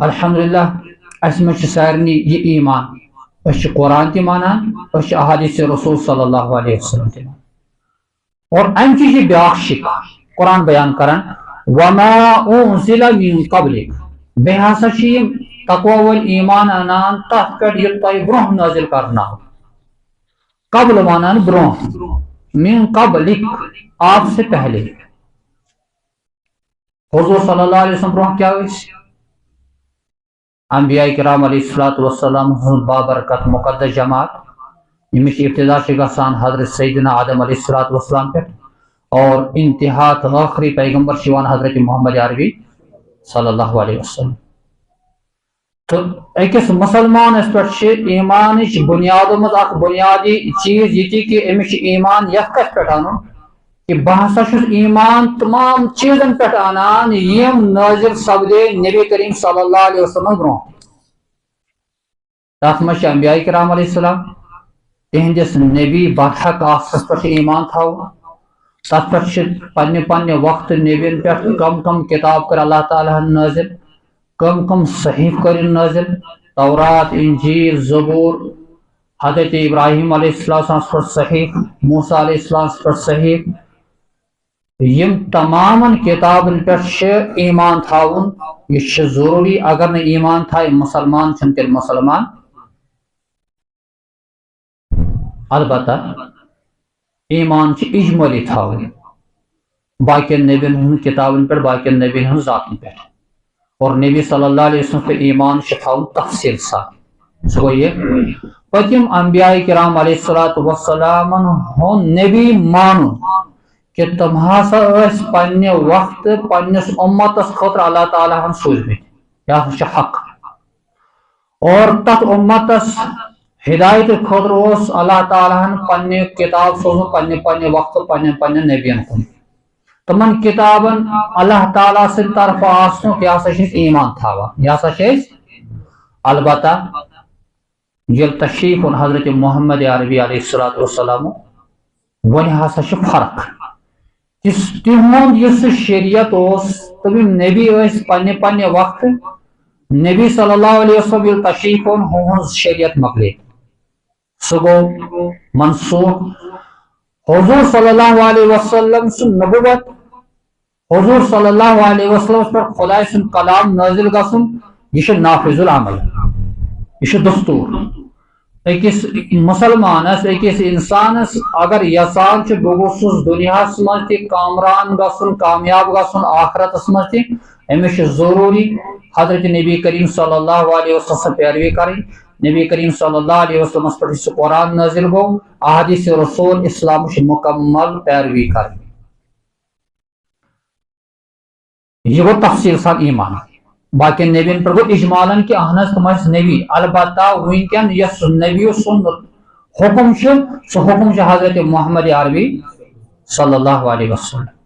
الحمدللہ اس میں سارنی یہ ایمان اس قرآن تہ مانان اس احادیث رسول صلی اللہ علیہ وسلم تہ مانان اور ام چیز بیاکھ شک قرآن بیان کران وما انزل من قبلک بے ہسا تقوی ول ایمان انان تحت پہ یہ تہ برہ نازل کرنا قبل مانان برہ من قبلک آپ سے پہلے حضور صلی اللہ علیہ وسلم برہ کیا انبیاء کرام علیہ السلام بابرکت مقدس جماعت یمچ ابتدا گسان حضرت سیدنا آدم علیہ السلام پہ اور انتہا آخری پیغمبر شیوان حضرت محمد عربی صلی اللہ علیہ وسلم تو اکس مسلمانس پہ ایمان بنیادوں مز اخ بنیادی چیز یہ کہ امس ایمان یت کت پہ ان کہ بہ ہسا ایمان تمام چیزن پہ انان یم نازل سپدے نبی کریم صلی اللہ علیہ وسلم برہ تر مجھ انبیاء کرام علیہ السلام تہندس نبی برحق آسس پہ ایمان تھو تر پہ پنہ وقت نبین پہ کم کم کتاب کر اللہ تعالیٰ نازل کم کم صحیف کر نازل تورات انجیل زبور حضرت ابراہیم علیہ السلام پر صحیف موسیٰ علیہ السلام پر صحیف یم تمام کتابن پہ ایمان تھاون یہ ضروری اگر نہ ایمان تھا مسلمان تیل مسلمان البتہ ایمان اجمالی تھاون باقی نبین ہند کتابن پہ باقی نبین ہند ذاتن پہ اور نبی صلی اللہ علیہ وسلم کے ایمان تھاون تفصیل ساتھ سو یہ پتم انبیاء کرام علیہ السلام نبی مانو کہ تم ہسا پنہ وقت پنس امتس خاطر اللہ تعالیٰ ہن سوزمت یہ حق اور تت امتس ہدایت خاطر اللہ تعالیٰ ہن پنہ کتاب سوزم پنہ وقت پنہ نبین کن تمن کتابن اللہ تعالیٰ سن طرف آسن یہ ہسا ایمان تھاوان یہ ہسا البتہ یل تشریف حضرت محمد عربی علیہ السلام ون ہسا فرق تہد شریعت تم نبی پنہ وقت نبی صلی اللہ علیہ وسلم یل تشریف ہن شریعت مکلے سہ گو منسوخ حضور صلی اللہ علیہ وسلم سن نبوت حضور صلی اللہ علیہ وسلم پر خدا سن کلام نازل گسن یہ نافذ العمل یہ دستور اکس مسلمانس اکس انسانس اگر یسان بہ گوسس دنیا مز تہ کامران گھن کامیاب گھن آخرتس مز تہ امس ضروری حضرت نبی کریم صلی اللہ علیہ وسلم پیروی کریں نبی کریم صلی اللہ علیہ وسلم پر قرآن نازل گو احادیث رسول اسلام مکمل پیروی کریں یہ گو تفصیل سان ایمان باقی نبین پر گو اجمالن کہ اہنس تم نبی البتہ ونکن یس نبی سن حکم سہ حکم حضرت محمد عربی صلی اللہ علیہ وسلم